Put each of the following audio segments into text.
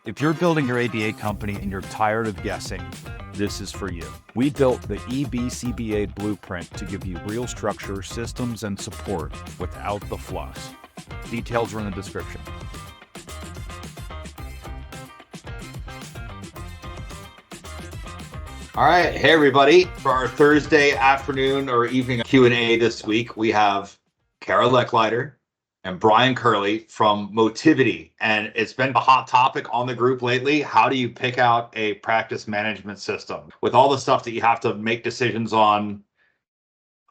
If you're building your ABA company and you're tired of guessing, this is for you. We built the EBCBA blueprint to give you real structure, systems, and support without the fluff. Details are in the description. All right. Hey, everybody. For our Thursday afternoon or evening Q&A this week, we have Cara Lechleiter and Brian Curley from Motivity. And it's been a hot topic on the group lately. How do you pick out a practice management system? With all the stuff that you have to make decisions on,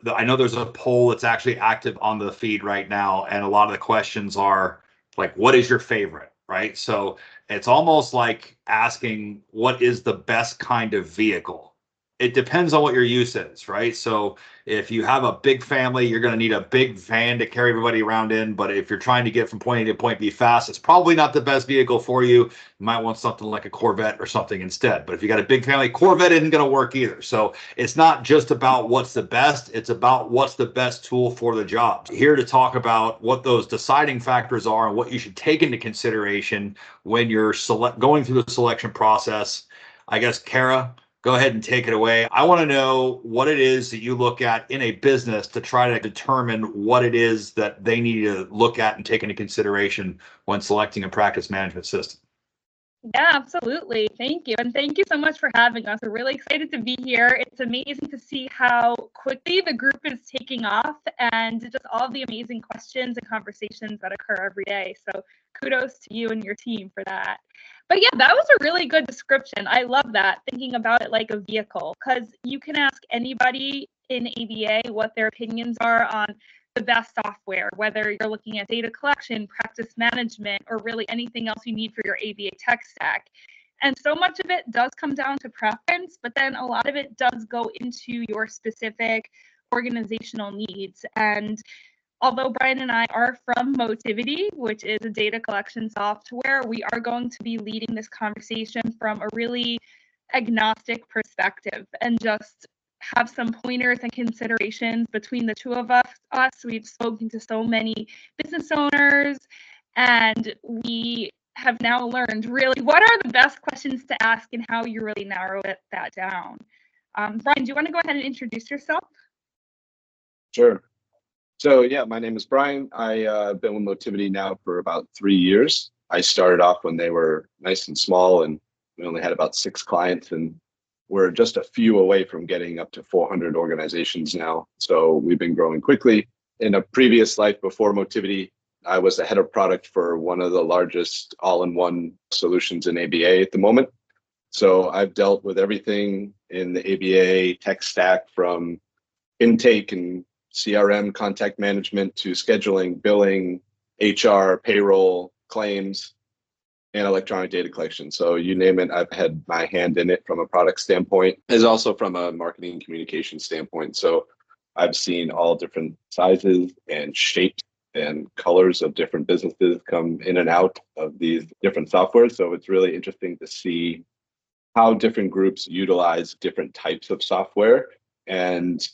I know there's a poll that's actually active on the feed right now. And a lot of the questions are like, what is your favorite? Right. So it's almost like asking, what is the best kind of vehicle? It depends on what your use is, right? So if you have a big family, you're going to need a big van to carry everybody around in. But if you're trying to get from point A to point B fast, it's probably not the best vehicle for you. You might want something like a Corvette or something instead. But if you got a big family, Corvette isn't going to work either. So it's not just about what's the best. It's about what's the best tool for the job. Here to talk about what those deciding factors are and what you should take into consideration when you're going through the selection process. I guess, Cara, go ahead and take it away. I want to know what it is that you look at in a business to try to determine what it is that they need to look at and take into consideration when selecting a practice management system. Yeah, absolutely. Thank you. And thank you so much for having us. We're really excited to be here. It's amazing to see how quickly the group is taking off and just all the amazing questions and conversations that occur every day. So kudos to you and your team for that. But yeah, that was a really good description. I love that, thinking about it like a vehicle, because you can ask anybody in ABA what their opinions are on the best software, whether you're looking at data collection, practice management, or really anything else you need for your ABA tech stack. And so much of it does come down to preference, but then a lot of it does go into your specific organizational needs. And although Brian and I are from Motivity, which is a data collection software, we are going to be leading this conversation from a really agnostic perspective and just have some pointers and considerations between the two of us. We've spoken to so many business owners, and we have now learned really what are the best questions to ask and how you really narrow that down. Brian, do you want to go ahead and introduce yourself? Sure. So yeah, my name is Brian. I've been with Motivity now for about 3 years. I started off when they were nice and small, and we only had about 6 clients, and we're just a few away from getting up to 400 organizations now. So we've been growing quickly. In a previous life before Motivity, I was the head of product for one of the largest all-in-one solutions in ABA at the moment. So I've dealt with everything in the ABA tech stack, from intake and CRM, contact management, to scheduling, billing, HR, payroll, claims, and electronic data collection. So you name it, I've had my hand in it from a product standpoint, as also from a marketing and communication standpoint. So I've seen all different sizes and shapes and colors of different businesses come in and out of these different softwares. So it's really interesting to see how different groups utilize different types of software. And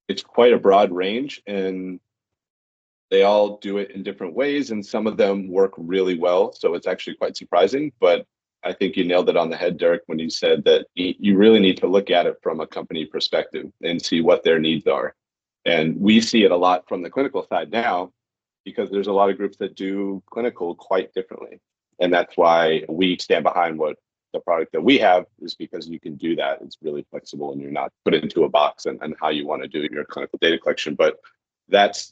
it's quite a broad range, and they all do it in different ways, and some of them work really well. So it's actually quite surprising. But I think you nailed it on the head, Derek, when you said that you really need to look at it from a company perspective and see what their needs are. And we see it a lot from the clinical side now, because there's a lot of groups that do clinical quite differently. And that's why we stand behind what the product that we have is, because you can do that. It's really flexible and you're not put into a box and how you want to do your clinical data collection. But that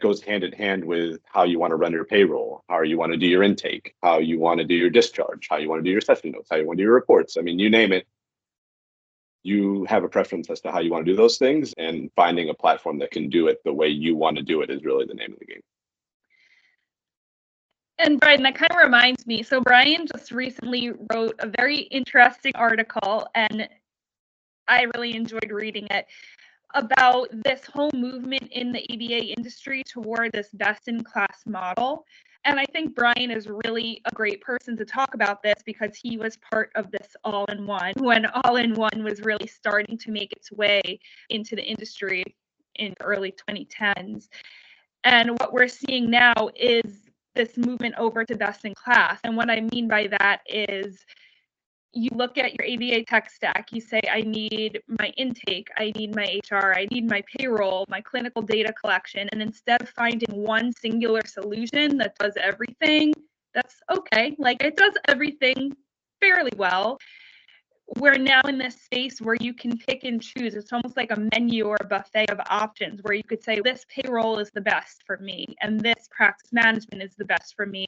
goes hand in hand with how you want to run your payroll, how you want to do your intake, how you want to do your discharge, how you want to do your session notes, how you want to do your reports. I mean, you name it, you have a preference as to how you want to do those things, and finding a platform that can do it the way you want to do it is really the name of the game. And Brian, that kind of reminds me. So Brian just recently wrote a very interesting article, and I really enjoyed reading it, about this whole movement in the ABA industry toward this best-in-class model. And I think Brian is really a great person to talk about this, because he was part of this all-in-one when all-in-one was really starting to make its way into the industry. in early 2010s. And what we're seeing now is this movement over to best in class. And what I mean by that is you look at your ABA tech stack, you say, I need my intake, I need my HR, I need my payroll, my clinical data collection. And instead of finding one singular solution that does everything, that's okay. Like, it does everything fairly well. We're now in this space where you can pick and choose. It's almost like a menu or a buffet of options where you could say, this payroll is the best for me, and this practice management is the best for me,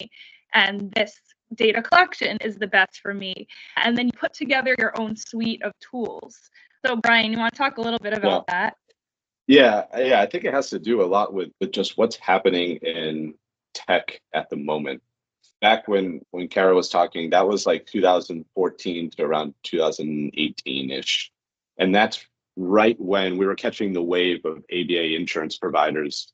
and this data collection is the best for me. And then you put together your own suite of tools. So Brian, you want to talk a little bit about that? Yeah, I think it has to do a lot with just what's happening in tech at the moment. Back when Cara was talking, that was like 2014 to around 2018-ish. And that's right when we were catching the wave of ABA insurance providers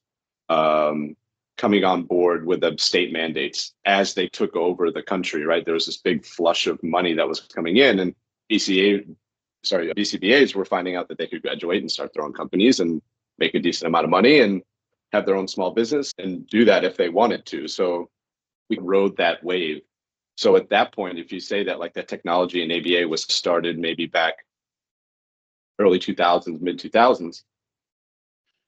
coming on board with the state mandates as they took over the country, right? There was this big flush of money that was coming in, and BCBAs were finding out that they could graduate and start their own companies and make a decent amount of money and have their own small business and do that if they wanted to. So we rode that wave. So at that point, if you say that like the technology in ABA was started maybe back early 2000s, mid 2000s,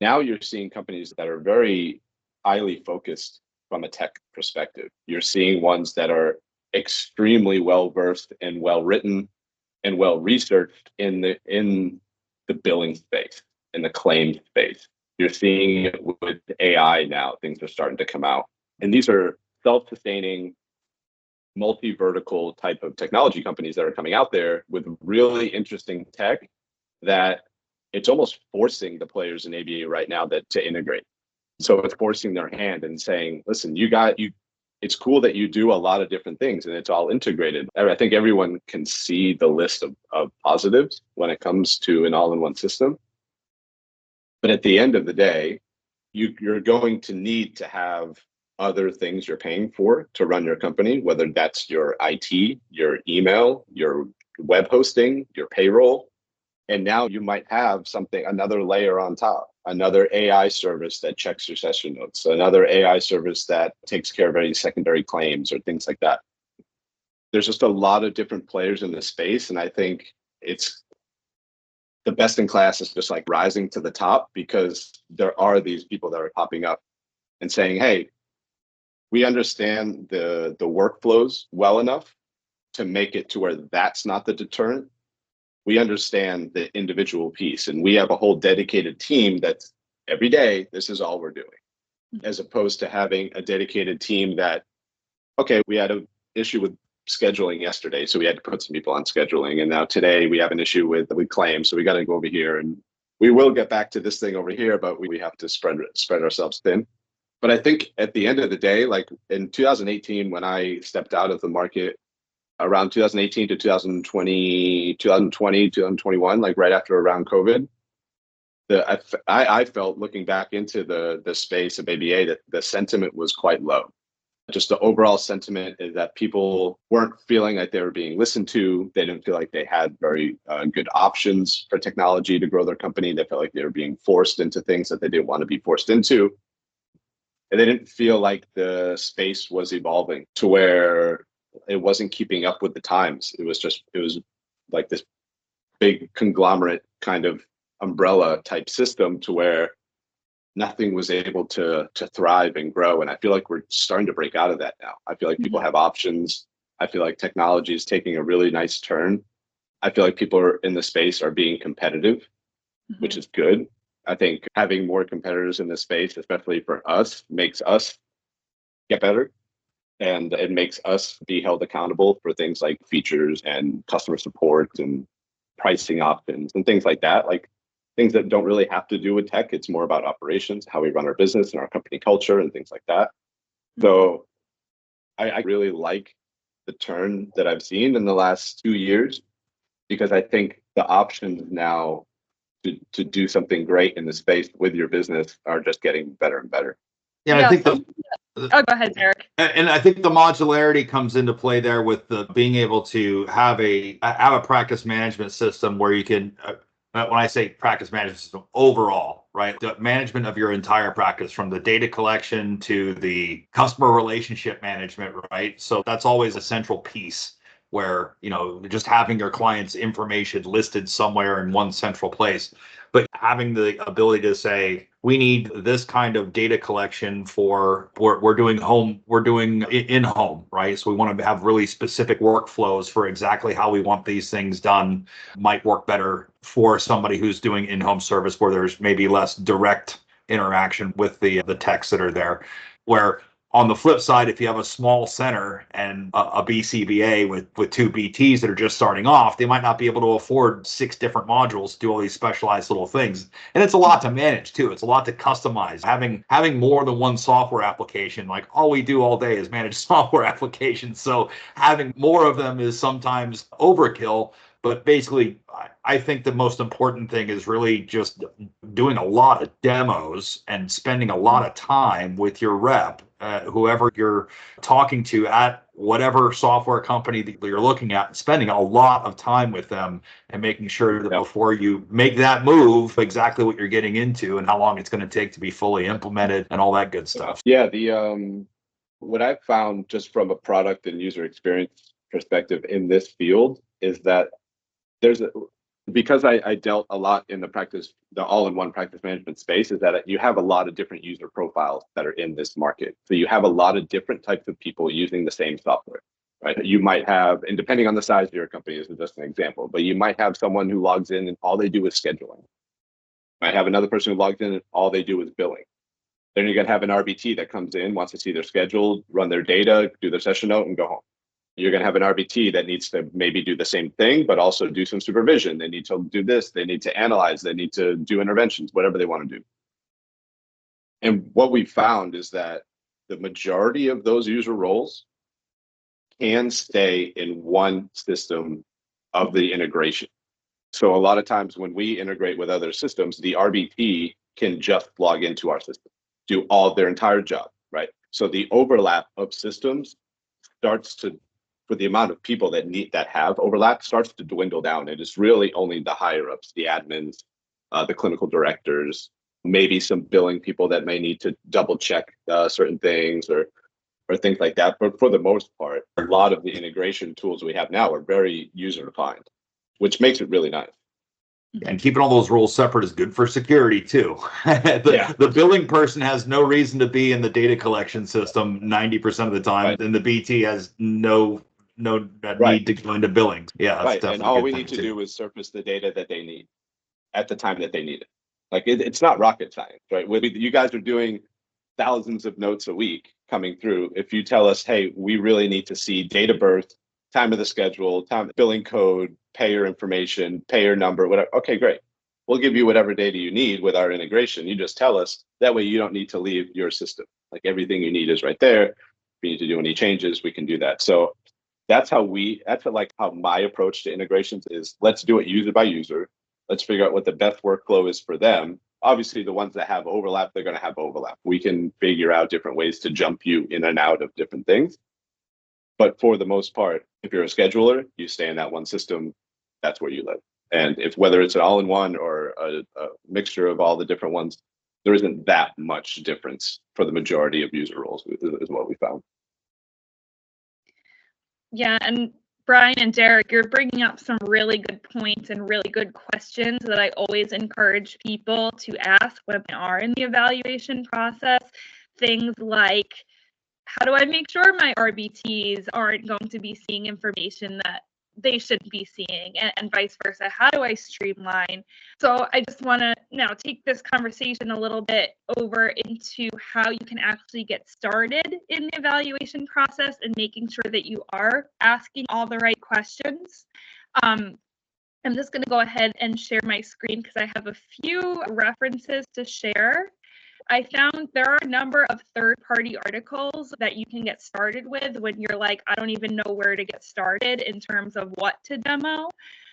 now you're seeing companies that are very highly focused from a tech perspective. You're seeing ones that are extremely well versed and well written and well researched in the billing space, in the claim space. You're seeing it with AI now. Things are starting to come out, and these are self-sustaining, multi-vertical type of technology companies that are coming out there with really interesting tech that it's almost forcing the players in ABA right now to integrate. So it's forcing their hand and saying, listen, it's cool that you do a lot of different things and it's all integrated. I think everyone can see the list of positives when it comes to an all-in-one system. But at the end of the day, you're going to need to have other things you're paying for to run your company, whether that's your IT, your email, your web hosting, your payroll. And now you might have another layer on top, another AI service that checks your session notes, another AI service that takes care of any secondary claims or things like that. There's just a lot of different players in the space. And I think it's the best in class is just like rising to the top, because there are these people that are popping up and saying, hey, we understand the workflows well enough to make it to where that's not the deterrent. We understand the individual piece, and we have a whole dedicated team that's every day, this is all we're doing, as opposed to having a dedicated team that, okay, we had an issue with scheduling yesterday, so we had to put some people on scheduling, and now today we have an issue with claims, so we got to go over here, and we will get back to this thing over here, but we have to spread ourselves thin. But I think at the end of the day, like in 2018, when I stepped out of the market, around 2018 to 2021, like right after around COVID, I felt, looking back into the space of ABA, that the sentiment was quite low. Just the overall sentiment is that people weren't feeling like they were being listened to. They didn't feel like they had very good options for technology to grow their company. They felt like they were being forced into things that they didn't want to be forced into. And they didn't feel like the space was evolving to where it wasn't keeping up with the times. It was like this big conglomerate kind of umbrella type system to where nothing was able to thrive and grow. And I feel like we're starting to break out of that now. I feel like people have options. I feel like technology is taking a really nice turn. I feel like people in the space are being competitive, which is good. I think having more competitors in this space, especially for us, makes us get better. And it makes us be held accountable for things like features and customer support and pricing options and things like that, like things that don't really have to do with tech. It's more about operations, how we run our business and our company culture and things like that. So I really like the turn that I've seen in the last 2 years, because I think the options now to do something great in the space with your business are just getting better and better. Yeah, I think go ahead, Derek. And I think the modularity comes into play there with the being able to have a practice management system where you can when I say practice management system overall, right? The management of your entire practice, from the data collection to the customer relationship management, right? So that's always a central piece where, just having your client's information listed somewhere in one central place, but having the ability to say, we need this kind of data collection for we're doing in home, right? So we want to have really specific workflows for exactly how we want these things done. Might work better for somebody who's doing in-home service where there's maybe less direct interaction with the techs that are there. Where on the flip side, if you have a small center and a BCBA with two BTs that are just starting off, they might not be able to afford 6 different modules to do all these specialized little things. And it's a lot to manage too. It's a lot to customize. Having more than one software application, like all we do all day is manage software applications. So having more of them is sometimes overkill. But basically, I think the most important thing is really just doing a lot of demos and spending a lot of time with your rep, whoever you're talking to at whatever software company that you're looking at, spending a lot of time with them and making sure that before you make that move, exactly what you're getting into and how long it's going to take to be fully implemented and all that good stuff. Yeah, what I've found just from a product and user experience perspective in this field is that because I dealt a lot in the all-in-one practice management space, is that you have a lot of different user profiles that are in this market. So you have a lot of different types of people using the same software, right? You might have, and depending on the size of your company, this is just an example, but you might have someone who logs in and all they do is scheduling. You might have another person who logs in and all they do is billing. Then you're going to have an RBT that comes in, wants to see their schedule, run their data, do their session note, and go home. You're going to have an RBT that needs to maybe do the same thing, but also do some supervision. They need to do this. They need to analyze. They need to do interventions, whatever they want to do. And what we found is that the majority of those user roles can stay in one system of the integration. So a lot of times when we integrate with other systems, the RBT can just log into our system, do all of their entire job, right? So the overlap of systems starts to, for the amount of people that have overlap, starts to dwindle down. It is really only the higher ups, the admins, the clinical directors, maybe some billing people that may need to double check certain things or things like that. But for the most part, a lot of the integration tools we have now are very user defined, which makes it really nice. And keeping all those roles separate is good for security too. The billing person has no reason to be in the data collection system 90% of the time, right. and the BT has no need to go into billing. Yeah, right. And all we need to do is surface the data that they need at the time that they need it. Like it's not rocket science, right? You guys are doing thousands of notes a week coming through. If you tell us, hey, we really need to see date of birth, time of the schedule, time, billing code, payer information, payer number, whatever. Okay, great. We'll give you whatever data you need with our integration. You just tell us. That way you don't need to leave your system. Like everything you need is right there. If you need to do any changes, we can do that. So that's how my approach to integrations is. Let's do it user by user. Let's figure out what the best workflow is for them. Obviously, the ones that have overlap, they're going to have overlap. We can figure out different ways to jump you in and out of different things. But for the most part, if you're a scheduler, you stay in that one system. That's where you live. And whether it's an all-in-one or a mixture of all the different ones, there isn't that much difference for the majority of user roles, is what we found. Yeah, and Brian and Derek, you're bringing up some really good points and really good questions that I always encourage people to ask when they are in the evaluation process. Things like, how do I make sure my RBTs aren't going to be seeing information that they shouldn't be seeing, and vice versa? How do I streamline? So I just want to now take this conversation a little bit over into how you can actually get started in the evaluation process and making sure that you are asking all the right questions. I'm just going to go ahead and share my screen because I have a few references to share. I found there are a number of third-party articles that you can get started with when you're like, I don't even know where to get started in terms of what to demo.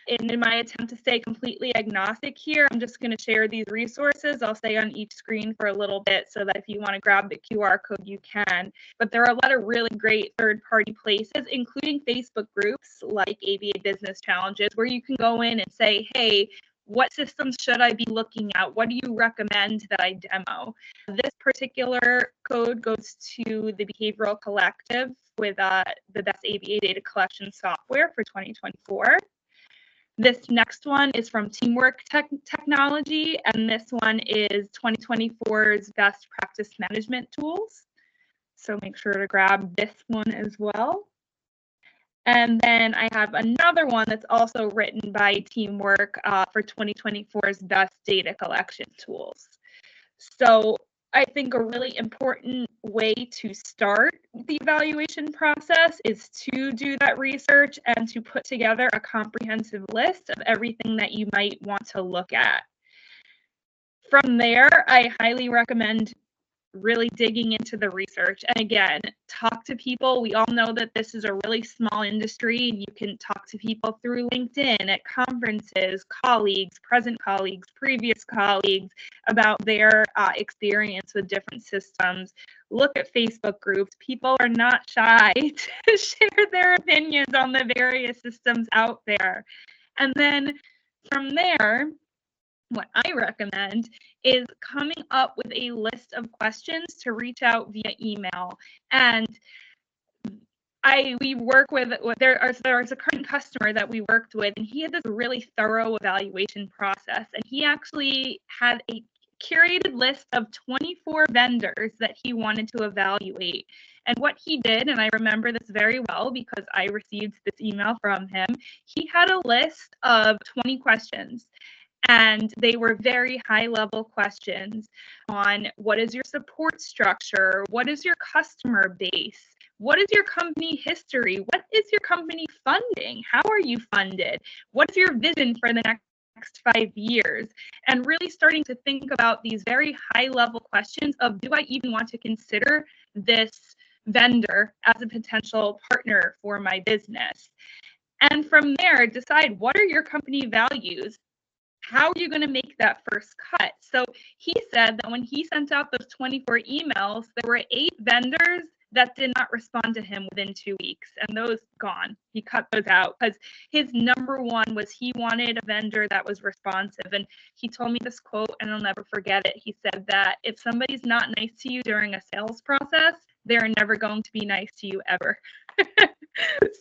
And in my attempt to stay completely agnostic here, I'm just going to share these resources. I'll stay on each screen for a little bit so that if you want to grab the QR code, you can. But there are a lot of really great third-party places, including Facebook groups like ABA Business Challenges, where you can go in and say, hey, What systems should I be looking at? What do you recommend that I demo? This particular code goes to the Behavioral Collective with the best ABA data collection software for 2024. This next one is from Teamwork Technology, and this one is 2024's best practice management tools. So make sure to grab this one as well. And then I have another one that's also written by Teamwork for 2024's best data collection tools. So I think a really important way to start the evaluation process is to do that research and to put together a comprehensive list of everything that you might want to look at. From there, I highly recommend really digging into the research. And again, talk to people. We all know that this is a really small industry, and you can talk to people through LinkedIn, at conferences, colleagues, present colleagues, previous colleagues, about their experience with different systems. Look at Facebook groups. People are not shy to share their opinions on the various systems out there. And then from there, what I recommend is coming up with a list of questions to reach out via email. And we work with, there's a current customer that we worked with, and he had this really thorough evaluation process. And he actually had a curated list of 24 vendors that he wanted to evaluate. And what he did, and I remember this very well because I received this email from him, he had a list of 20 questions. And they were very high level questions on what is your support structure? What is your customer base? What is your company history? What is your company funding? How are you funded? What is your vision for the next 5 years? And really starting to think about these very high level questions of, do I even want to consider this vendor as a potential partner for my business? And from there, decide, what are your company values? How are you going to make that first cut? So he said that when he sent out those 24 emails, there were 8 vendors that did not respond to him within 2 weeks, and those gone. He cut those out because his number one was he wanted a vendor that was responsive. And he told me this quote, and I'll never forget it. He said that if somebody's not nice to you during a sales process, they're never going to be nice to you ever.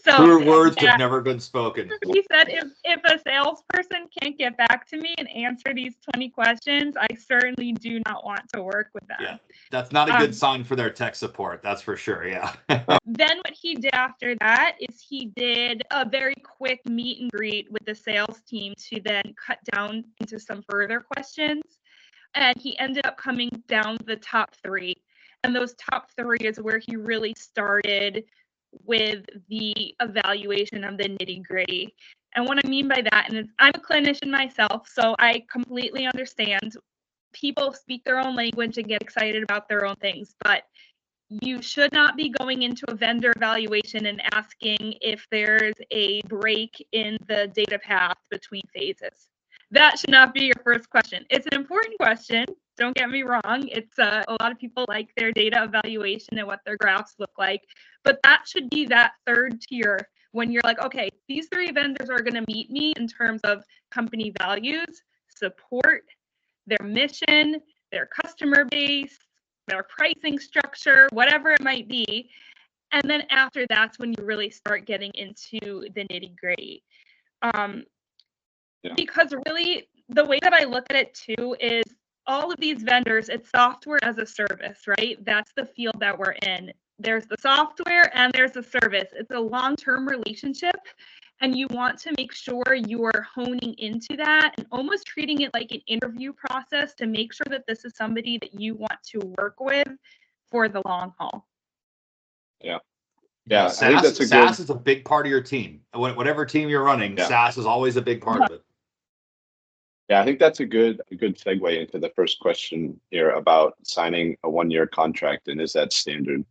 So Truer words have never been spoken. he said, if a salesperson can't get back to me and answer these 20 questions, I certainly do not want to work with them. Yeah, that's not a good sign for their tech support. That's for sure. Yeah. Then what he did after that is he did a very quick meet and greet with the sales team to then cut down into some further questions. And he ended up coming down the top 3. And those top 3 is where he really started with the evaluation of the nitty gritty. And what I mean by that, and I'm a clinician myself, so I completely understand people speak their own language and get excited about their own things, but you should not be going into a vendor evaluation and asking if there's a break in the data path between phases. That should not be your first question. It's an important question. Don't get me wrong. It's a lot of people like their data evaluation and what their graphs look like, but that should be that third tier when you're like, okay, these 3 vendors are going to meet me in terms of company values, support, their mission, their customer base, their pricing structure, whatever it might be. And then after that's when you really start getting into the nitty gritty. Because really the way that I look at it too is all of these vendors, it's software as a service, right? That's the field that we're in. There's the software and there's the service. It's a long-term relationship, and you want to make sure you're honing into that and almost treating it like an interview process to make sure that this is somebody that you want to work with for the long haul. Yeah. SaaS, I think that's SaaS is a big part of your team. Whatever team you're running, SaaS is always a big part of it. Yeah, I think that's a good segue into the first question here about signing a 1-year contract, and is that standard?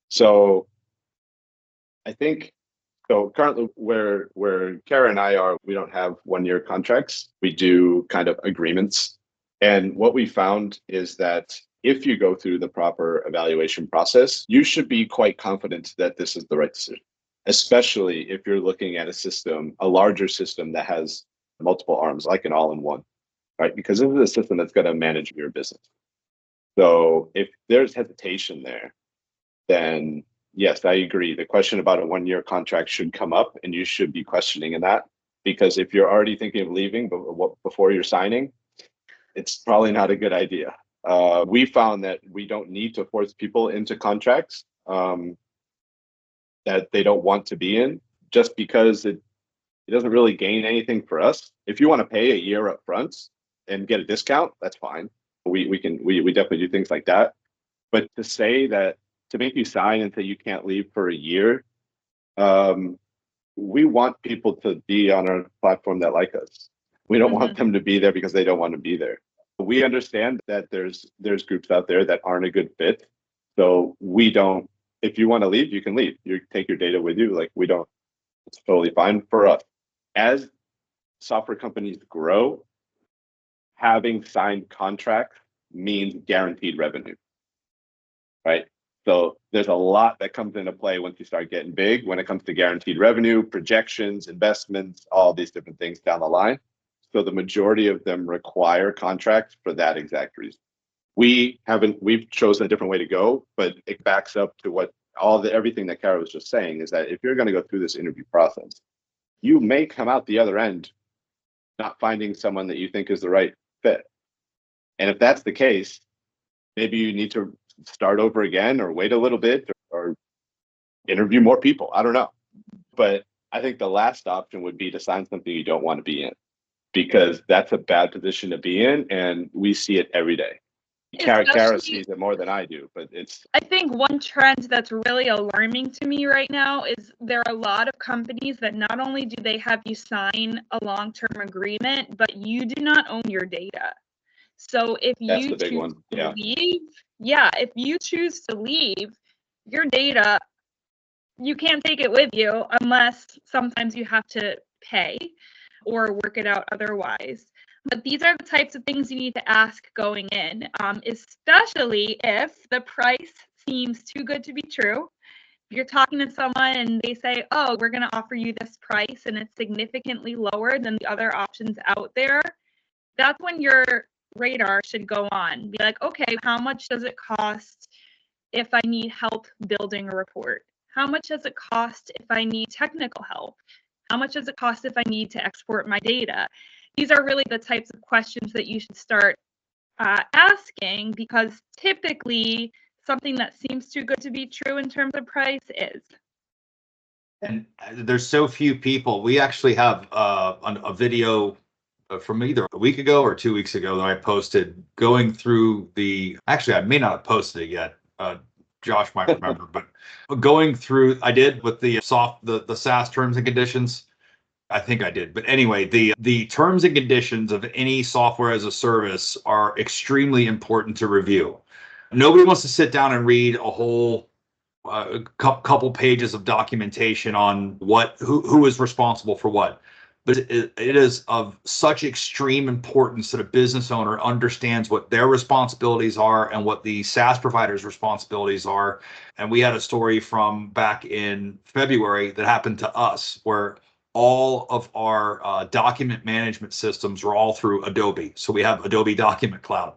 So I think currently where Cara and I are, we don't have 1-year contracts. We do kind of agreements. And what we found is that if you go through the proper evaluation process, you should be quite confident that this is the right decision, especially if you're looking at a larger system that has multiple arms, like an all-in-one, right? Because this is a system that's going to manage your business. So if there's hesitation there, then yes, I agree. The question about a 1-year contract should come up, and you should be questioning in that. Because if you're already thinking of leaving before you're signing, it's probably not a good idea. We found that we don't need to force people into contracts that they don't want to be in, just because it doesn't really gain anything for us. If you want to pay a year up front and get a discount, that's fine. We definitely do things like that. But to say that, to make you sign and say you can't leave for a year, we want people to be on our platform that like us. We don't want them to be there because they don't want to be there. We understand that there's groups out there that aren't a good fit. So we don't, if you want to leave, you can leave. You take your data with you. Like, we don't, it's totally fine for us. As software companies grow, having signed contracts means guaranteed revenue, right? So there's a lot that comes into play once you start getting big when it comes to guaranteed revenue, projections, investments, all these different things down the line. So the majority of them require contracts for that exact reason. We've chosen a different way to go, but it backs up to what everything that Cara was just saying, is that if you're going to go through this interview process, you may come out the other end not finding someone that you think is the right fit. And if that's the case, maybe you need to start over again, or wait a little bit, or interview more people. I don't know. But I think the last option would be to sign something you don't want to be in, because that's a bad position to be in. And we see it every day. Cara sees it more than I do, but I think one trend that's really alarming to me right now is there are a lot of companies that not only do they have you sign a long-term agreement, but you do not own your data. So if you choose to leave, if you choose to leave, your data, you can't take it with you unless sometimes you have to pay or work it out otherwise. But these are the types of things you need to ask going in, especially if the price seems too good to be true. If you're talking to someone and they say, oh, we're going to offer you this price and it's significantly lower than the other options out there, that's when your radar should go on. Be like, okay, how much does it cost if I need help building a report? How much does it cost if I need technical help? How much does it cost if I need to export my data? These are really the types of questions that you should start asking, because typically something that seems too good to be true in terms of price is. And there's so few people. We actually have a video from either a week ago or 2 weeks ago that I posted, going through actually, I may not have posted it yet. Josh might remember, but going through, I did with the SaaS terms and conditions. I think I did. But anyway, the terms and conditions of any software as a service are extremely important to review. Nobody wants to sit down and read a whole couple pages of documentation on who is responsible for what. But it is of such extreme importance that a business owner understands what their responsibilities are and what the SaaS provider's responsibilities are. And we had a story from back in February that happened to us, where all of our document management systems were all through Adobe. So we have Adobe Document Cloud.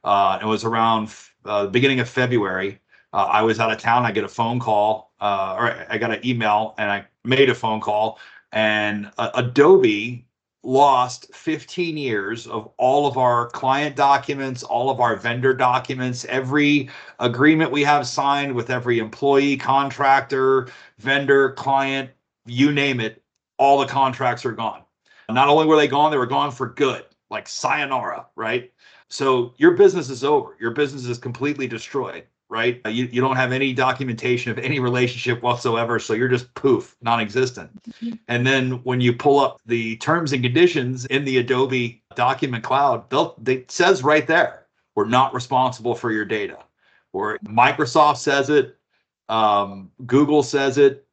It was around the beginning of February. I was out of town. I get a phone call, or I got an email, and I made a phone call. And Adobe lost 15 years of all of our client documents, all of our vendor documents, every agreement we have signed with every employee, contractor, vendor, client, you name it. All the contracts are gone. Not only were they gone for good, like sayonara, right? So your business is over. Your business is completely destroyed, right? You don't have any documentation of any relationship whatsoever. So you're just poof, non-existent. And then when you pull up the terms and conditions in the Adobe Document Cloud, it says right there, we're not responsible for your data. Or Microsoft says it, Google says it,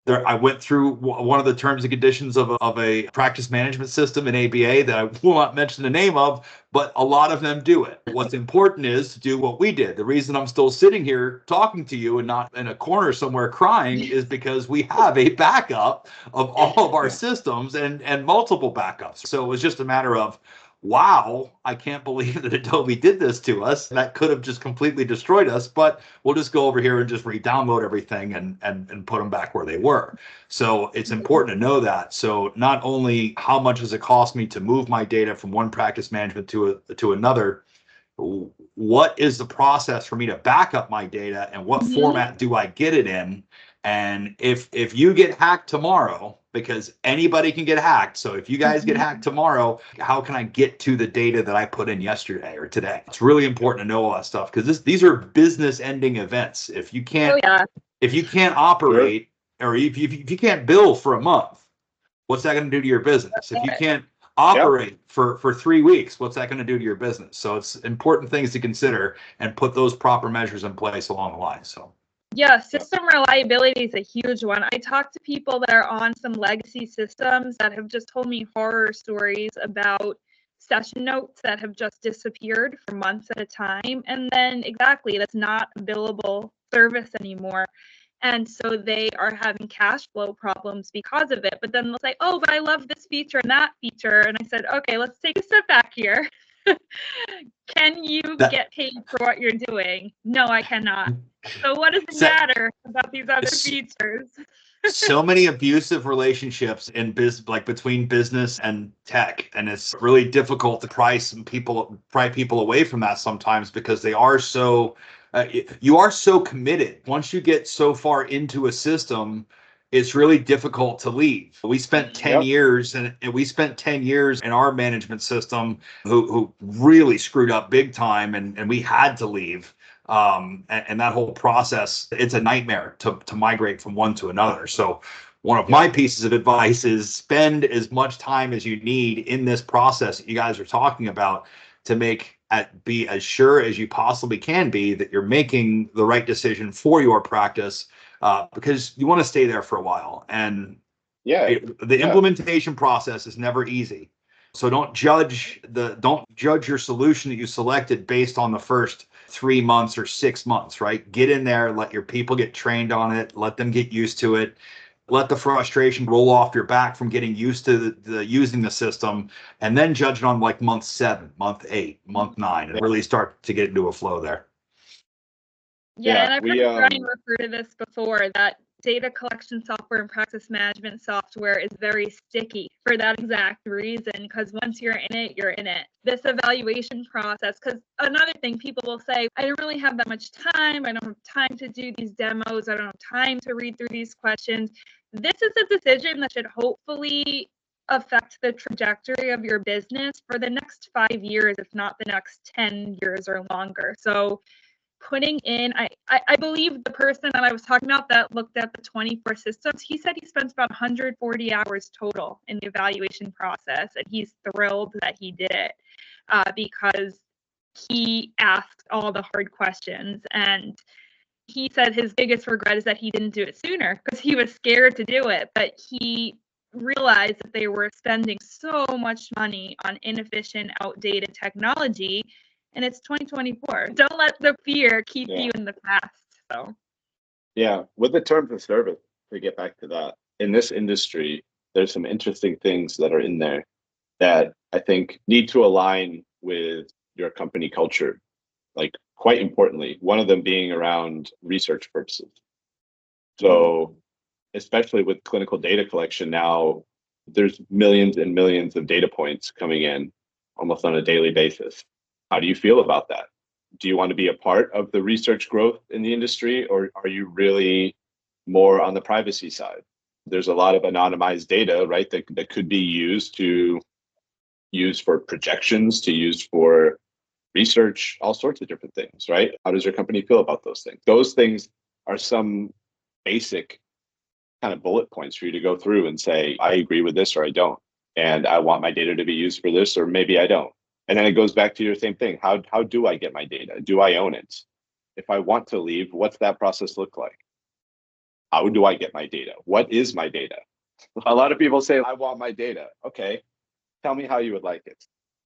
There, I went through one of the terms and conditions of a practice management system in ABA that I will not mention the name of, but a lot of them do it. What's important is to do what we did. The reason I'm still sitting here talking to you and not in a corner somewhere crying is because we have a backup of all of our systems and multiple backups. So it was just a matter of, wow, I can't believe that Adobe did this to us. That could have just completely destroyed us, but we'll just go over here and just re-download everything and put them back where they were. So it's important to know that. So not only how much does it cost me to move my data from one practice management to another, what is the process for me to back up my data and what format do I get it in? And if you get hacked tomorrow, because anybody can get hacked. So if you guys get hacked tomorrow, how can I get to the data that I put in yesterday or today? It's really important to know all that stuff because these are business ending events. If you can't if you can't operate or if you can't bill for a month, what's that going to do to your business? If you can't operate for 3 weeks, what's that going to do to your business? So it's important things to consider and put those proper measures in place along the line. So yeah, system reliability is a huge one. I talk to people that are on some legacy systems that have just told me horror stories about session notes that have just disappeared for months at a time. And then exactly, that's not a billable service anymore. And so they are having cash flow problems because of it. But then they'll say, oh, but I love this feature and that feature. And I said, okay, let's take a step back here. Can you get paid for what you're doing? No, I cannot. So what does it matter about these other features? So many abusive relationships in like between business and tech, and it's really difficult to pry people away from that sometimes because they are so you are so committed. Once you get so far into a system, it's really difficult to leave. We spent 10 years and we spent 10 years in our management system who really screwed up big time and we had to leave. And that whole process, it's a nightmare to migrate from one to another. So one of my pieces of advice is spend as much time as you need in this process that you guys are talking about to be as sure as you possibly can be that you're making the right decision for your practice, because you want to stay there for a while. And the implementation process is never easy. So don't judge your solution that you selected based on the first 3 months or 6 months, right? Get in there, let your people get trained on it, let them get used to it, let the frustration roll off your back from getting used to the using the system, and then judge it on like month 7, month 8, month 9, and really start to get into a flow there. Yeah, and I've heard Brian refer to this before, that data collection software and practice management software is very sticky for that exact reason, because once you're in it, you're in it. This evaluation process, because another thing, people will say, I don't really have that much time. I don't have time to do these demos. I don't have time to read through these questions. This is a decision that should hopefully affect the trajectory of your business for the next 5 years, if not the next 10 years or longer. So putting in, I believe the person that I was talking about that looked at the 24 systems, he said he spends about 140 hours total in the evaluation process, and he's thrilled that he did it because he asked all the hard questions. And he said his biggest regret is that he didn't do it sooner because he was scared to do it, but he realized that they were spending so much money on inefficient, outdated technology. And it's 2024. Don't let the fear keep you in the past. So, with the terms of service, to get back to that, in this industry, there's some interesting things that are in there that I think need to align with your company culture. Like, quite importantly, one of them being around research purposes. So, especially with clinical data collection now, there's millions and millions of data points coming in almost on a daily basis. How do you feel about that? Do you want to be a part of the research growth in the industry, or are you really more on the privacy side? There's a lot of anonymized data, right, that could be used for projections, to use for research, all sorts of different things, right? How does your company feel about those things? Those things are some basic kind of bullet points for you to go through and say, I agree with this or I don't. And I want my data to be used for this, or maybe I don't. And then it goes back to your same thing. How do I get my data? Do I own it? If I want to leave, what's that process look like? how do I get my data? What is my data? A lot of people say, I want my data. Okay, tell me how you would like it.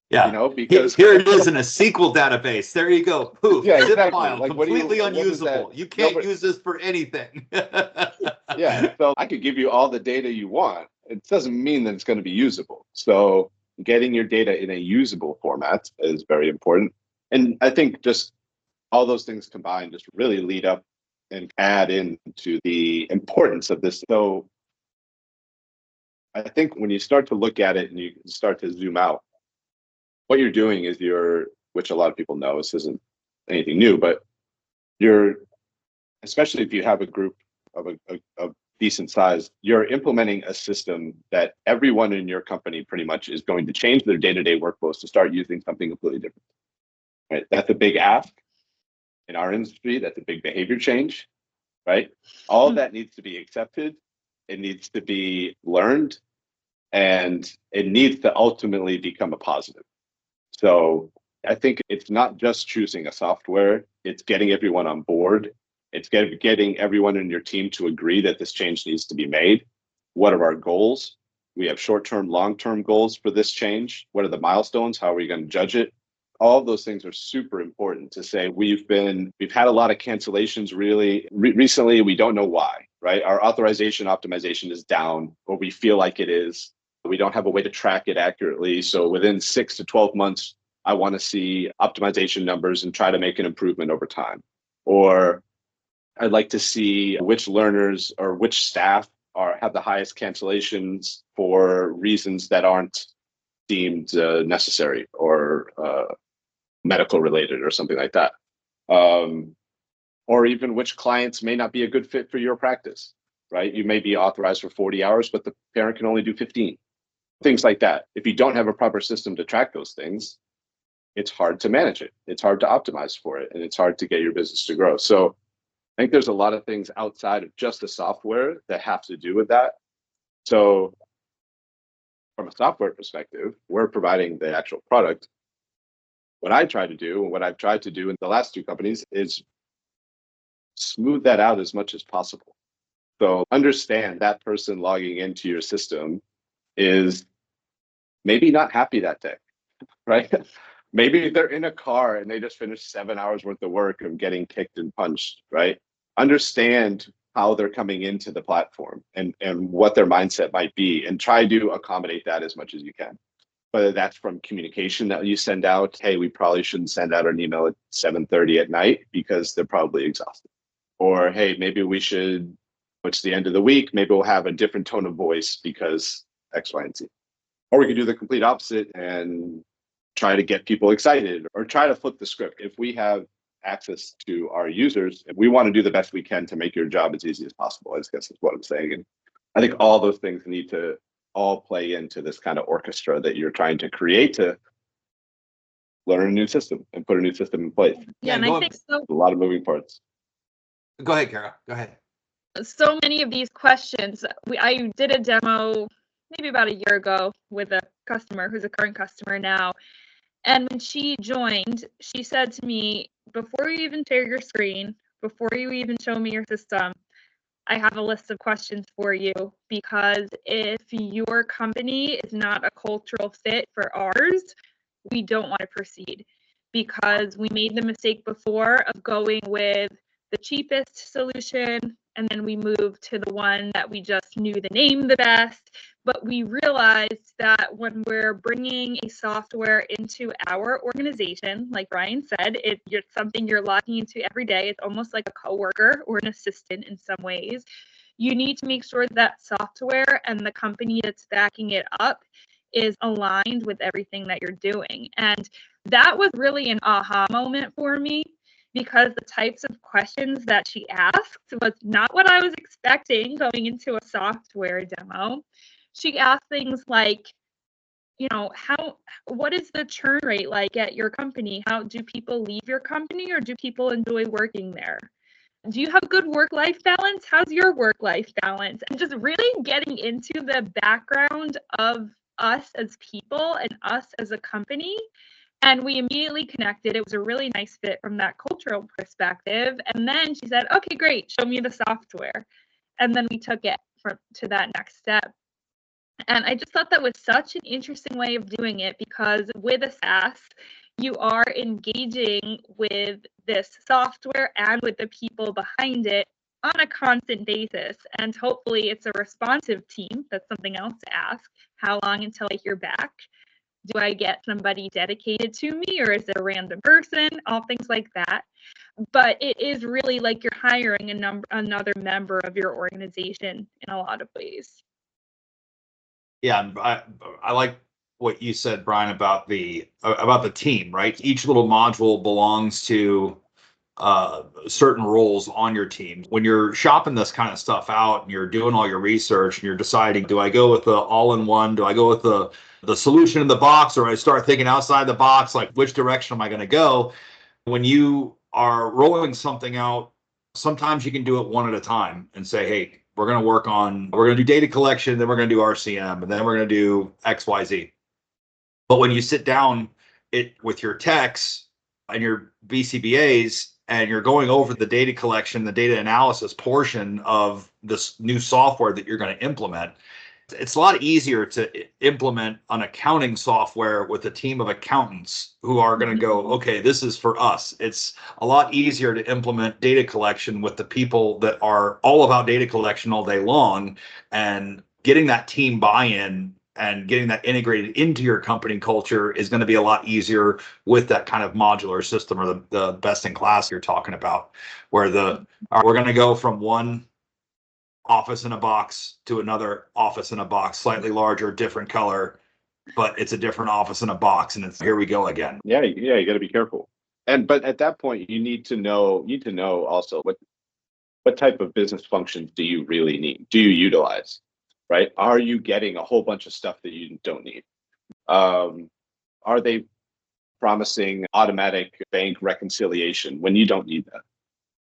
Yeah. Because here it is in a SQL database. There you go. Poof. Yeah, Zip exactly. file. Like, Completely what is unusable. that? You can't use this for anything. Yeah. So I could give you all the data you want. It doesn't mean that it's going to be usable. So getting your data in a usable format is very important. And I think just all those things combined just really lead up and add into the importance of this. So I think when you start to look at it and you start to zoom out, what you're doing is which a lot of people know, this isn't anything new, but you're, especially if you have a group of a decent size, you're implementing a system that everyone in your company pretty much is going to change their day-to-day workflows to start using something completely different. Right? That's a big ask in our industry. That's a big behavior change, right? All that needs to be accepted. It needs to be learned, and it needs to ultimately become a positive. So I think it's not just choosing a software, it's getting everyone on board. It's getting everyone in your team to agree that this change needs to be made. What are our goals? We have short-term, long-term goals for this change. What are the milestones? How are we going to judge it? All of those things are super important to say. We've had a lot of cancellations really recently. We don't know why, right? Our authorization optimization is down, or we feel like it is. We don't have a way to track it accurately. So within 6 to 12 months, I want to see optimization numbers and try to make an improvement over time. Or I'd like to see which learners or which staff have the highest cancellations for reasons that aren't deemed necessary or medical related or something like that. Or even which clients may not be a good fit for your practice, right? You may be authorized for 40 hours, but the parent can only do 15. Things like that. If you don't have a proper system to track those things, it's hard to manage it. It's hard to optimize for it, and it's hard to get your business to grow. So I think there's a lot of things outside of just the software that have to do with that. So from a software perspective, we're providing the actual product. What I try to do, and what I've tried to do in the last two companies, is smooth that out as much as possible. So understand that person logging into your system is maybe not happy that day, right? Maybe they're in a car and they just finished 7 hours worth of work of getting kicked and punched, right? Understand how they're coming into the platform and what their mindset might be, and try to accommodate that as much as you can. Whether that's from communication that you send out, hey, we probably shouldn't send out an email at 7:30 at night because they're probably exhausted. Or, hey, maybe we should, it's the end of the week, maybe we'll have a different tone of voice because X, Y, and Z. Or we could do the complete opposite and try to get people excited, or try to flip the script. If we have access to our users, and we want to do the best we can to make your job as easy as possible, I guess is what I'm saying. And I think all those things need to all play into this kind of orchestra that you're trying to create to learn a new system and put a new system in place. Yeah, and I think so. A lot of moving parts. Go ahead, Cara. Go ahead. So many of these questions, I did a demo maybe about a year ago with a customer who's a current customer now. And when she joined, she said to me, before you even share your screen, before you even show me your system, I have a list of questions for you, because if your company is not a cultural fit for ours, we don't want to proceed, because we made the mistake before of going with the cheapest solution, and then we moved to the one that we just knew the name the best. But we realized that when we're bringing a software into our organization, like Brian said, it's something you're logging into every day. It's almost like a coworker or an assistant in some ways. You need to make sure that software and the company that's backing it up is aligned with everything that you're doing. And that was really an aha moment for me, because the types of questions that she asked was not what I was expecting going into a software demo. She asked things like, what is the churn rate like at your company? How do people leave your company, or do people enjoy working there? Do you have good work-life balance? How's your work-life balance? And just really getting into the background of us as people and us as a company. And we immediately connected. It was a really nice fit from that cultural perspective. And then she said, okay, great, show me the software. And then we took it to that next step. And I just thought that was such an interesting way of doing it, because with a SaaS, you are engaging with this software and with the people behind it on a constant basis. And hopefully it's a responsive team. That's something else to ask. How long until I hear back? Do I get somebody dedicated to me, or is it a random person? All things like that. But it is really like you're hiring another member of your organization in a lot of ways. Yeah, I like what you said, Brian, about the team, right? Each little module belongs to certain roles on your team. When you're shopping this kind of stuff out and you're doing all your research and you're deciding, do I go with the all-in-one? Do I go with the solution in the box, or I start thinking outside the box, like which direction am I going to go? When you are rolling something out, sometimes you can do it one at a time and say, hey, we're going to do data collection, then we're going to do RCM, and then we're going to do XYZ. But when you sit down with your techs and your BCBAs and you're going over the data collection, the data analysis portion of this new software that you're going to implement, it's a lot easier to implement an accounting software with a team of accountants who are going to go, okay, this is for us. It's a lot easier to implement data collection with the people that are all about data collection all day long, and getting that team buy-in and getting that integrated into your company culture is going to be a lot easier with that kind of modular system, or the best in class you're talking about, where we're going to go from one office in a box to another office in a box, slightly larger, different color, but it's a different office in a box, and it's here we go again. Yeah, you got to be careful. But at that point, you need to know also what type of business functions do you really need? Do you utilize, right? Are you getting a whole bunch of stuff that you don't need? Are they promising automatic bank reconciliation when you don't need that,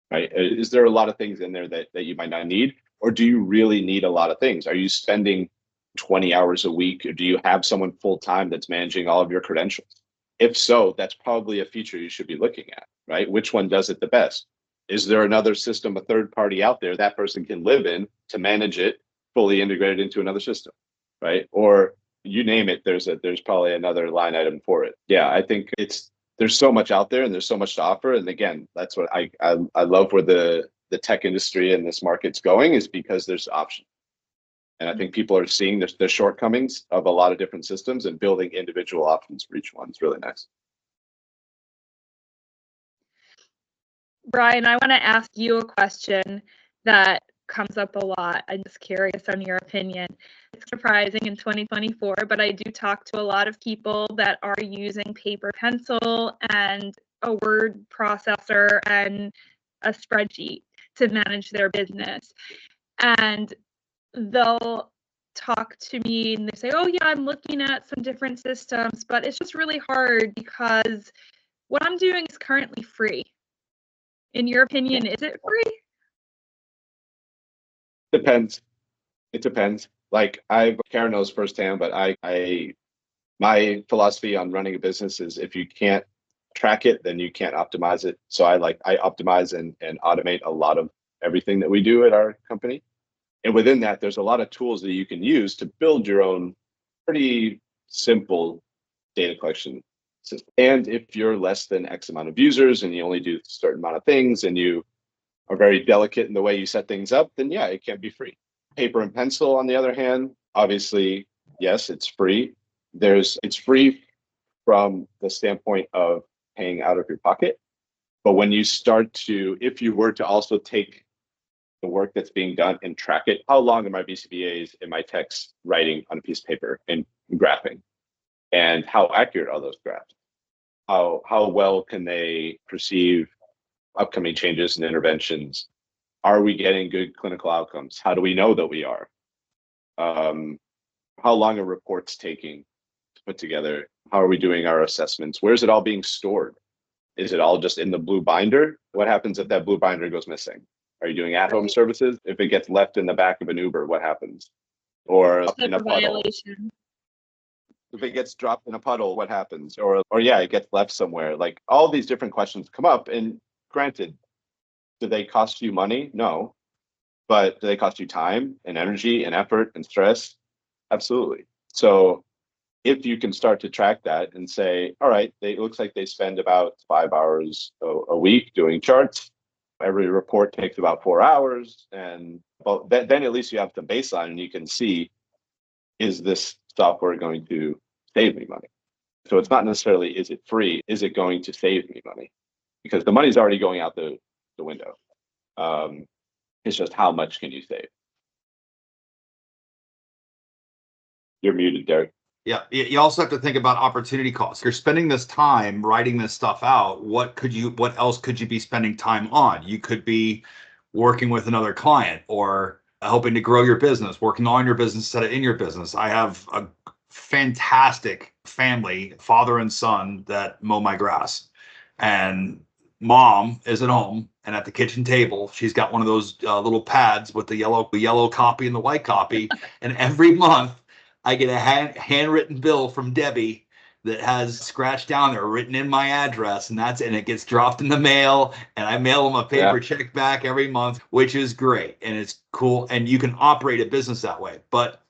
right? Is there a lot of things in there that you might not need? Or do you really need a lot of things? Are you spending 20 hours a week, or do you have someone full-time that's managing all of your credentials? If so, that's probably a feature you should be looking at, right? Which one does it the best? Is there another system, a third party out there that person can live in to manage it fully integrated into another system, right? Or you name it, there's probably another line item for it. Yeah, I think there's so much out there and there's so much to offer. And again, that's what I love where the tech industry and this market's going, is because there's options. And I think people are seeing the shortcomings of a lot of different systems and building individual options for each one. It's really nice. Brian, I want to ask you a question that comes up a lot. I'm just curious on your opinion. It's surprising in 2024, but I do talk to a lot of people that are using paper pencil and a word processor and a spreadsheet to manage their business. And they'll talk to me and they say, oh yeah, I'm looking at some different systems, but it's just really hard because what I'm doing is currently free. In your opinion, is it free? Depends. It depends. Like Cara knows firsthand, but my philosophy on running a business is if you can't track it, then you can't optimize it. So I optimize and automate a lot of everything that we do at our company. And within that, there's a lot of tools that you can use to build your own pretty simple data collection system. And if you're less than X amount of users and you only do a certain amount of things and you are very delicate in the way you set things up, then yeah, it can be free. Paper and pencil, on the other hand, obviously, yes, it's free. It's free from the standpoint of paying out of your pocket. But when you if you were to also take the work that's being done and track it, how long are my BCBAs and my techs writing on a piece of paper and graphing? And how accurate are those graphs? How well can they perceive upcoming changes and interventions? Are we getting good clinical outcomes? How do we know that we are? How long are reports taking to put together? How are we doing our assessments? Where's it all being stored? Is it all just in the blue binder? What happens if that blue binder goes missing? Are you doing at-home services? If it gets left in the back of an Uber, what happens? Or in a puddle? If it gets dropped in a puddle, what happens? Or yeah, it gets left somewhere. Like all these different questions come up. And granted, do they cost you money? No. but do they cost you time and energy and effort and stress? Absolutely. So if you can start to track that and say, all right, it looks like they spend about 5 hours a week doing charts. Every report takes about 4 hours. And well, then at least you have the baseline and you can see, is this software going to save me money? So it's not necessarily, is it free? Is it going to save me money? Because the money's already going out the window. It's just how much can you save? You're muted, Derek. Yeah, you also have to think about opportunity costs. You're spending this time writing this stuff out. What else could you be spending time on? You could be working with another client or helping to grow your business, working on your business instead of in your business. I have a fantastic family, father and son, that mow my grass. And mom is at home and at the kitchen table, she's got one of those little pads with the yellow copy and the white copy. And every month I get a handwritten bill from Debbie that has scratched down there, written in my address, and it gets dropped in the mail, and I mail them a paper check back every month, which is great, and it's cool, and you can operate a business that way. But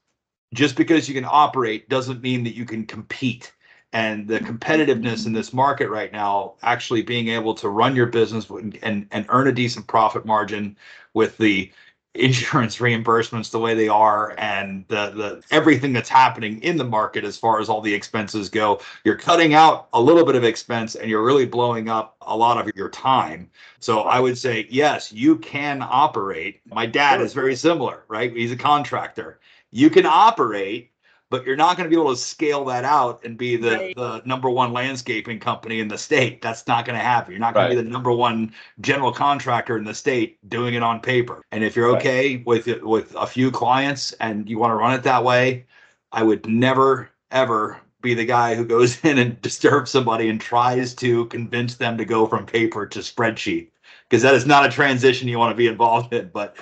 just because you can operate doesn't mean that you can compete. And the competitiveness in this market right now, actually being able to run your business and earn a decent profit margin with the insurance reimbursements the way they are, and the everything that's happening in the market as far as all the expenses go, you're cutting out a little bit of expense and you're really blowing up a lot of your time. So I would say, yes, you can operate. My dad is very similar, right? He's a contractor. You can operate, but you're not going to be able to scale that out and be the number one landscaping company in the state. That's not going to happen. You're not going to be the number one general contractor in the state doing it on paper. And if you're okay with it, with a few clients and you want to run it that way, I would never, ever be the guy who goes in and disturbs somebody and tries to convince them to go from paper to spreadsheet, because that is not a transition you want to be involved in. But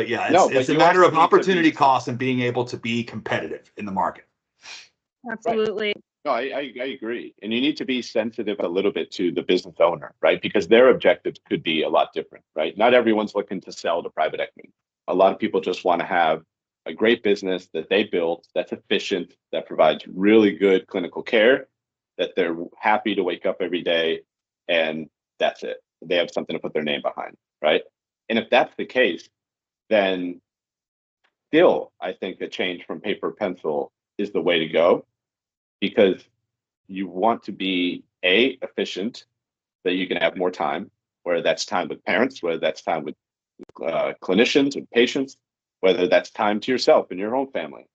yeah, it's a matter of opportunity cost and being able to be competitive in the market. Absolutely. No, I agree. And you need to be sensitive a little bit to the business owner, right? Because their objectives could be a lot different, right? Not everyone's looking to sell to private equity. A lot of people just want to have a great business that they built that's efficient, that provides really good clinical care, that they're happy to wake up every day, and that's it. They have something to put their name behind, right? And if that's the case, then still, I think a change from paper pencil is the way to go, because you want to be efficient, that you can have more time, whether that's time with parents, whether that's time with clinicians and patients, whether that's time to yourself and your own family.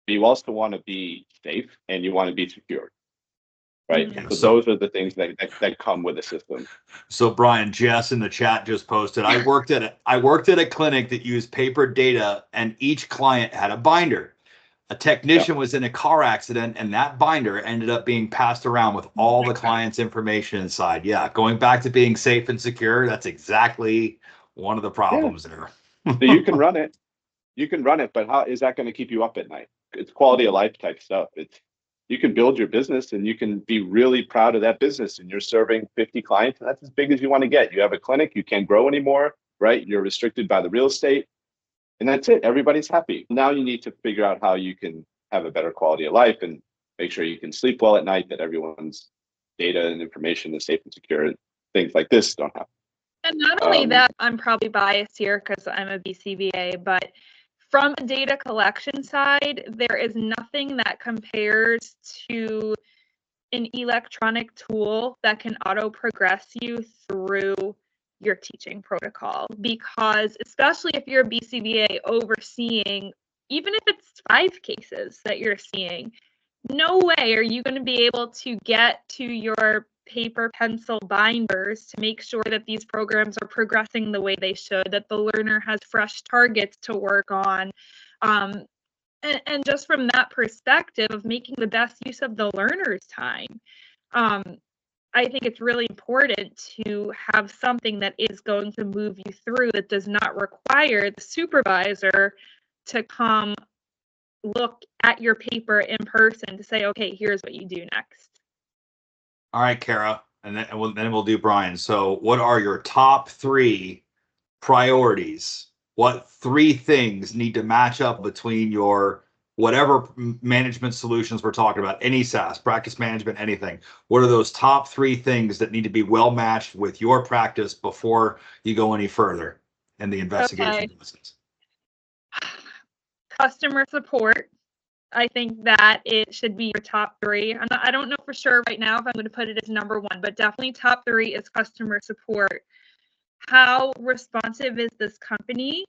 But you also want to be safe and you want to be secure. Right. Yeah, so those are the things that come with a system. So Brian, Jess in the chat just posted, I worked at a clinic that used paper data, and each client had a binder. A technician was in a car accident, and that binder ended up being passed around with all the client's information inside. Yeah, going back to being safe and secure, that's exactly one of the problems there. So you can run it, but how is that going to keep you up at night? It's quality of life type stuff. You can build your business and you can be really proud of that business, and you're serving 50 clients, and that's as big as you want to get. You have a clinic, you can't grow anymore, right? You're restricted by the real estate, and that's it. Everybody's happy. Now you need to figure out how you can have a better quality of life and make sure you can sleep well at night, that everyone's data and information is safe and secure. Things like this don't happen. And not only that, I'm probably biased here because I'm a BCBA, but from a data collection side, there is nothing that compares to an electronic tool that can auto progress you through your teaching protocol. Because especially if you're a BCBA overseeing, even if it's 5 cases that you're seeing, no way are you going to be able to get to your paper pencil binders to make sure that these programs are progressing the way they should, that the learner has fresh targets to work on. And just from that perspective of making the best use of the learner's time, I think it's really important to have something that is going to move you through, that does not require the supervisor to come look at your paper in person to say, okay, here's what you do next. All right, Cara, and then we'll do Brian. So what are your top 3 priorities what 3 things need to match up between your whatever management solutions we're talking about, any SaaS, practice management, anything. What are those top 3 things that need to be well matched with your practice before you go any further in the investigation process? Customer support. I think that it should be your top 3. I don't know for sure right now if I'm going to put it as number 1, but definitely top 3 is customer support. How responsive is this company?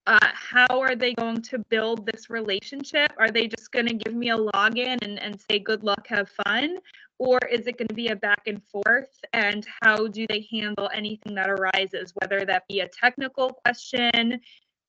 How are they going to build this relationship? Are they just going to give me a login and say good luck, have fun? Or is it going to be a back and forth? And how do they handle anything that arises, whether that be a technical question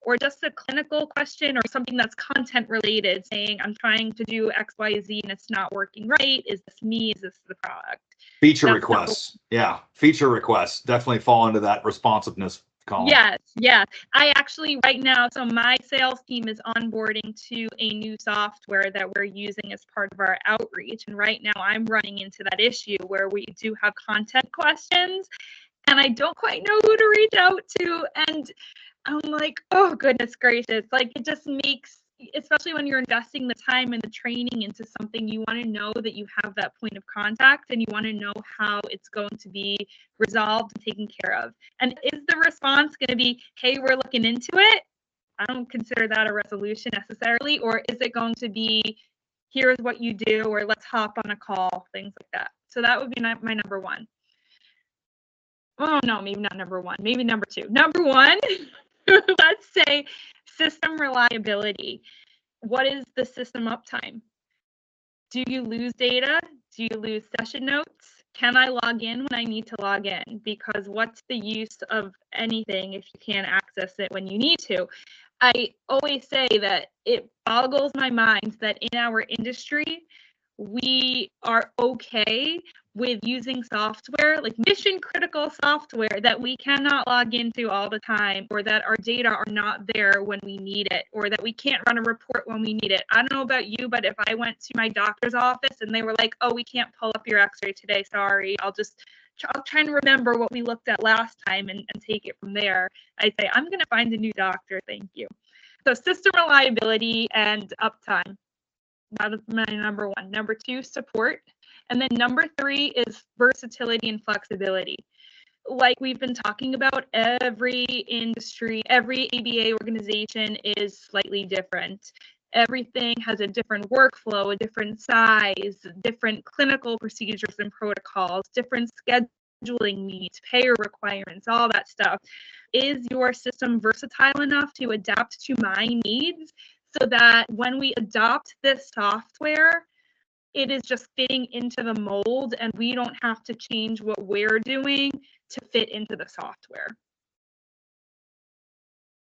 or just a clinical question or something that's content related, saying I'm trying to do XYZ and it's not working right. Is this me? Is this the product? Feature requests. Yeah, feature requests definitely fall into that responsiveness column. Yes, yeah. I actually right now, so my sales team is onboarding to a new software that we're using as part of our outreach. And right now I'm running into that issue where we do have content questions and I don't quite know who to reach out to. And I'm like, oh, goodness gracious. Like, it just makes, especially when you're investing the time and the training into something, you want to know that you have that point of contact and you want to know how it's going to be resolved and taken care of. And is the response going to be, hey, we're looking into it? I don't consider that a resolution necessarily. Or is it going to be, here's what you do, or let's hop on a call, things like that. So that would be my number 1. Oh, no, maybe not number 1, maybe number 2. Number 1, let's say system reliability. What is the system uptime? Do you lose data? Do you lose session notes? Can I log in when I need to log in? Because what's the use of anything if you can't access it when you need to? I always say that it boggles my mind that in our industry, we are okay with using software, like mission critical software that we cannot log into all the time, or that our data are not there when we need it, or that we can't run a report when we need it. I don't know about you, but if I went to my doctor's office and they were like, oh, we can't pull up your x-ray today, sorry, I'll try and remember what we looked at last time and take it from there. I'd say, I'm going to find a new doctor, thank you. So system reliability and uptime. That is my number 1. Number 2, support. And then number 3 is versatility and flexibility. Like we've been talking about, every industry, every ABA organization is slightly different. Everything has a different workflow, a different size, different clinical procedures and protocols, different scheduling needs, payer requirements, all that stuff. Is your system versatile enough to adapt to my needs so that when we adopt this software, it is just fitting into the mold and we don't have to change what we're doing to fit into the software?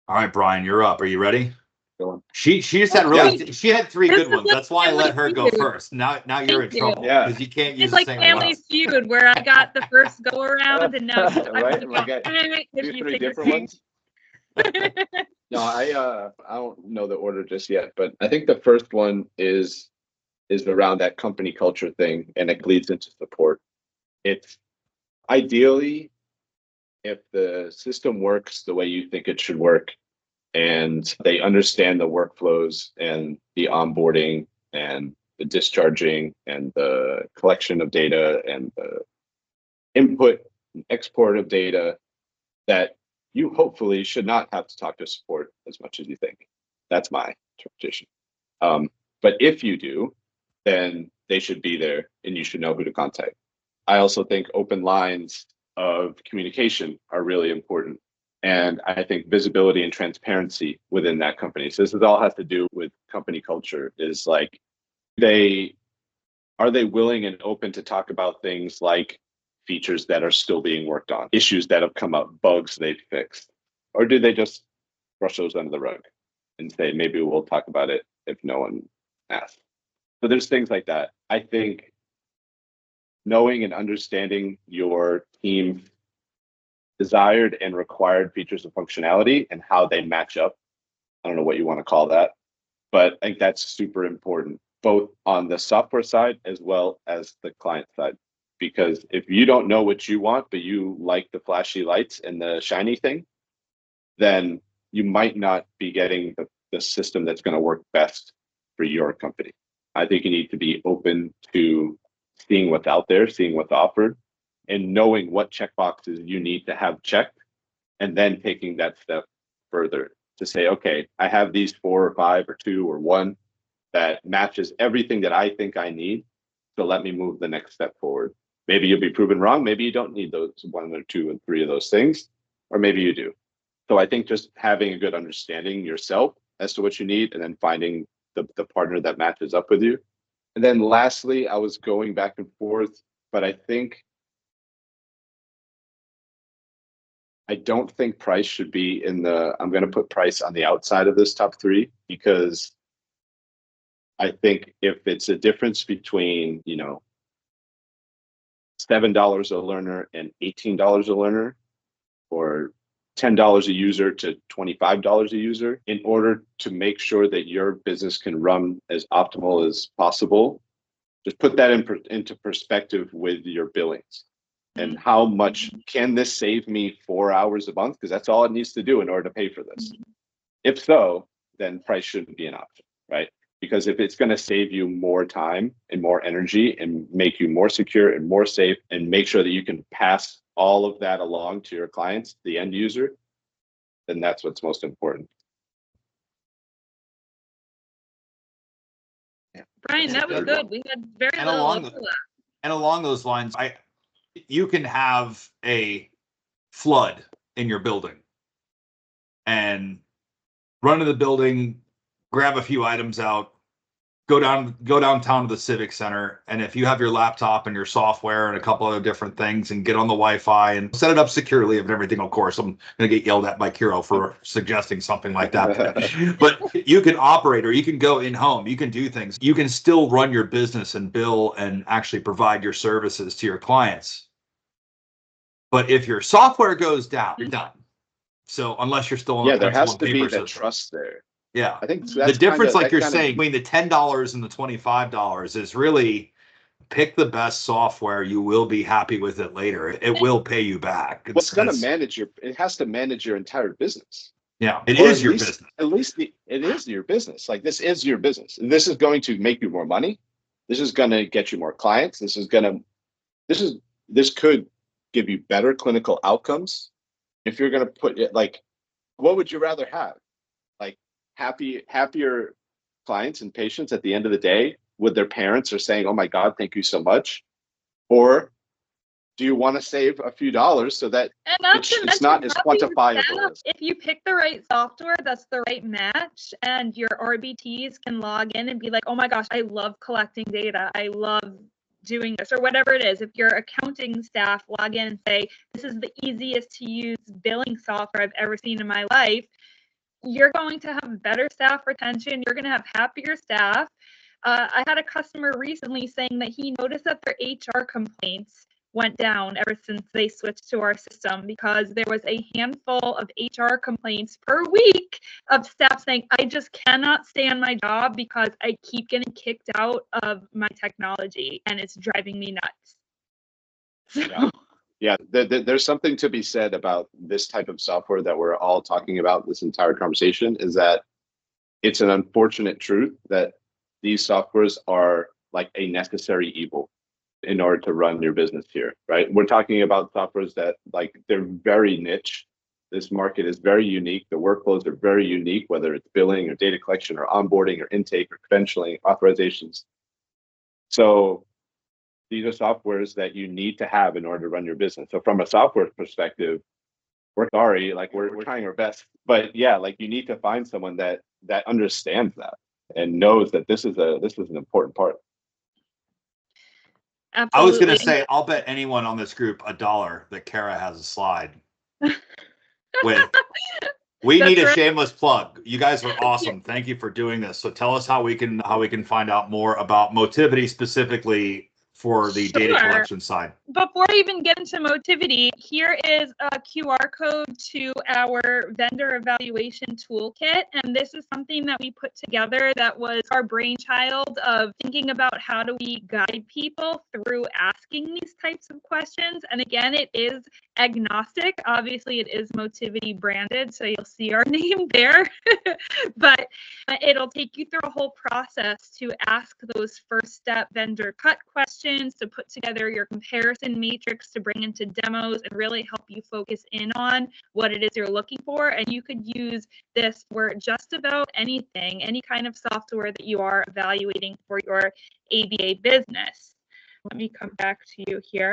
All right, Brian, you're up. Are you ready? Go on. She just had she had 3 good ones. That's why I let her go first. Now you're in trouble because you can't use It's the like same Family one. Feud, where I got the first go around and now Right? We got 2-3 different ones. No, I don't know the order just yet, but I think the first one is around that company culture thing, and it leads into support. It's ideally, if the system works the way you think it should work, and they understand the workflows and the onboarding and the discharging and the collection of data and the input and export of data, that you hopefully should not have to talk to support as much as you think. That's my interpretation. But if you do, then they should be there and you should know who to contact. I also think open lines of communication are really important. And I think visibility and transparency within that company. So this all has to do with company culture, is like, are they willing and open to talk about things like features that are still being worked on, issues that have come up, bugs they've fixed? Or do they just brush those under the rug and say, maybe we'll talk about it if no one asks? So there's things like that. I think knowing and understanding your team's desired and required features and functionality and how they match up, I don't know what you want to call that, but I think that's super important, both on the software side as well as the client side. Because if you don't know what you want, but you like the flashy lights and the shiny thing, then you might not be getting the system that's going to work best for your company. I think you need to be open to seeing what's out there, seeing what's offered, and knowing what checkboxes you need to have checked, and then taking that step further to say, okay, I have these 4 or 5 or 2 or 1 that matches everything that I think I need. So let me move the next step forward. Maybe you'll be proven wrong. Maybe you don't need those 1 or 2 and 3 of those things, or maybe you do. So I think just having a good understanding yourself as to what you need, and then finding the partner that matches up with you. And then lastly, I was going back and forth, but I don't think price should be in I'm going to put price on the outside of this top 3, because I think if it's a difference between, $7 a learner and $18 a learner, or $10 a user to $25 a user, in order to make sure that your business can run as optimal as possible, just put that into perspective with your billings. And how much can this save me 4 hours a month? Because that's all it needs to do in order to pay for this. If so, then price shouldn't be an option, right? Because if it's going to save you more time and more energy and make you more secure and more safe, and make sure that you can pass all of that along to your clients, the end user, then that's what's most important. Brian, that was good. We had very And little along overlap. And along those lines, you can have a flood in your building and run to the building, grab a few items out, go downtown to the Civic Center, and if you have your laptop and your software and a couple other different things, and get on the Wi-Fi and set it up securely and everything, of course, I'm going to get yelled at by Kiro for suggesting something like that. But you can operate, or you can go in home, you can do things. You can still run your business and bill and actually provide your services to your clients. But if your software goes down, you're done. So unless you're still on there has to be that that trust there. Yeah, I think the difference, like you're saying, between the $10 and the $25 is really pick the best software. You will be happy with it later. It will pay you back. It's going to manage it has to manage your entire business. Yeah, it is your business. At least it is your business. Like, this is your business. This is going to make you more money. This is going to get you more clients. This could give you better clinical outcomes. If you're going to put it, like, what would you rather have? Like, happier clients and patients at the end of the day, with their parents are saying, "Oh my God, thank you so much," or do you want to save a few dollars so that it's not as quantifiable? If you pick the right software that's the right match, and your RBTs can log in and be like, "Oh my gosh, I love collecting data. I love doing this," or whatever it is. If your accounting staff log in and say, "This is the easiest to use billing software I've ever seen in my life," you're going to have better staff retention. You're going to have happier staff. I had a customer recently saying that he noticed that their HR complaints went down ever since they switched to our system, because there was a handful of HR complaints per week of staff saying, "I just cannot stay on my job because I keep getting kicked out of my technology and it's driving me nuts." So. Yeah, there's something to be said about this type of software that we're all talking about this entire conversation, is that it's an unfortunate truth that these softwares are like a necessary evil in order to run your business here, right? We're talking about softwares that, like, they're very niche. This market is very unique. The workflows are very unique, whether it's billing or data collection or onboarding or intake or credentialing, authorizations. So these are softwares that you need to have in order to run your business. So from a software perspective, we're sorry, like, we're trying our best, but yeah, like, you need to find someone that understands that and knows that this is an important part. Absolutely. I was going to say, I'll bet anyone on this group $1 that Cara has a slide with. We need a shameless plug. You guys are awesome. Thank you for doing this. So tell us how we can find out more about Motivity, specifically for the data collection side. before I even get into Motivity, here is a QR code to our vendor evaluation toolkit. And this is something that we put together that was our brainchild of thinking about how do we guide people through asking these types of questions. And again, it is agnostic. Obviously, it is Motivity branded, so you'll see our name there. But it'll take you through a whole process to ask those first step vendor cut questions, to put together your comparison matrix to bring into demos and really help you focus in on what it is you're looking for. And you could use this for just about anything, any kind of software that you are evaluating for your ABA business. Let me come back to you here.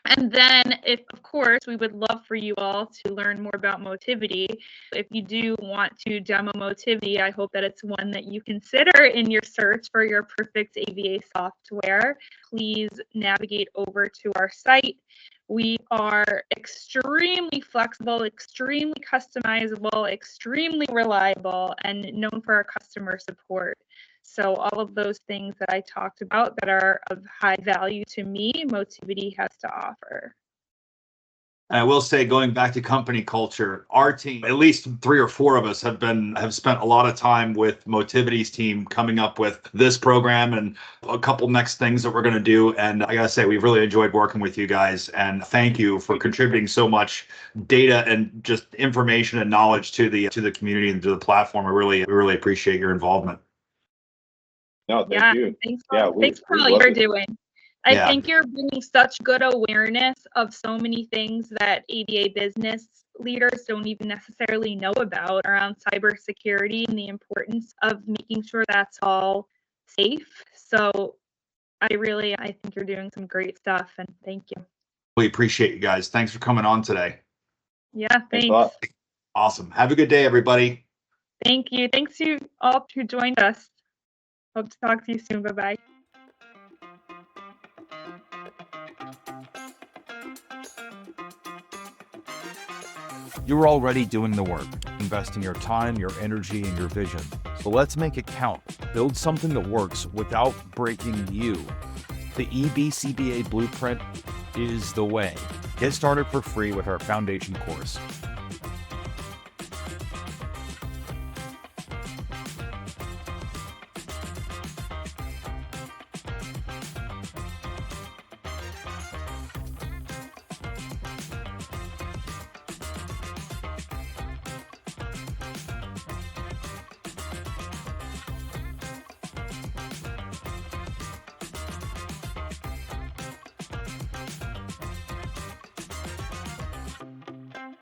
And then, if of course, we would love for you all to learn more about Motivity. If you do want to demo Motivity, I hope that it's one that you consider in your search for your perfect ABA software. Please navigate over to our site. We are extremely flexible, extremely customizable, extremely reliable, and known for our customer support. So all of those things that I talked about that are of high value to me, Motivity has to offer. And I will say, going back to company culture, our team, at least 3 or 4 of us have spent a lot of time with Motivity's team coming up with this program and a couple next things that we're going to do. And I gotta say, we've really enjoyed working with you guys. And thank you for contributing so much data and just information and knowledge to the community and to the platform. We really appreciate your involvement. No, thank you. Thanks for all you're doing. I think you're bringing such good awareness of so many things that ABA business leaders don't even necessarily know about around cybersecurity and the importance of making sure that's all safe. So I think you're doing some great stuff, and thank you. We appreciate you guys. Thanks for coming on today. Yeah, Thanks a lot. Awesome. Have a good day, everybody. Thank you. Thanks to all who joined us. Hope to talk to you soon. Bye-bye. You're already doing the work, investing your time, your energy, and your vision. So let's make it count. Build something that works without breaking you. The EBCBA Blueprint is the way. Get started for free with our foundation course.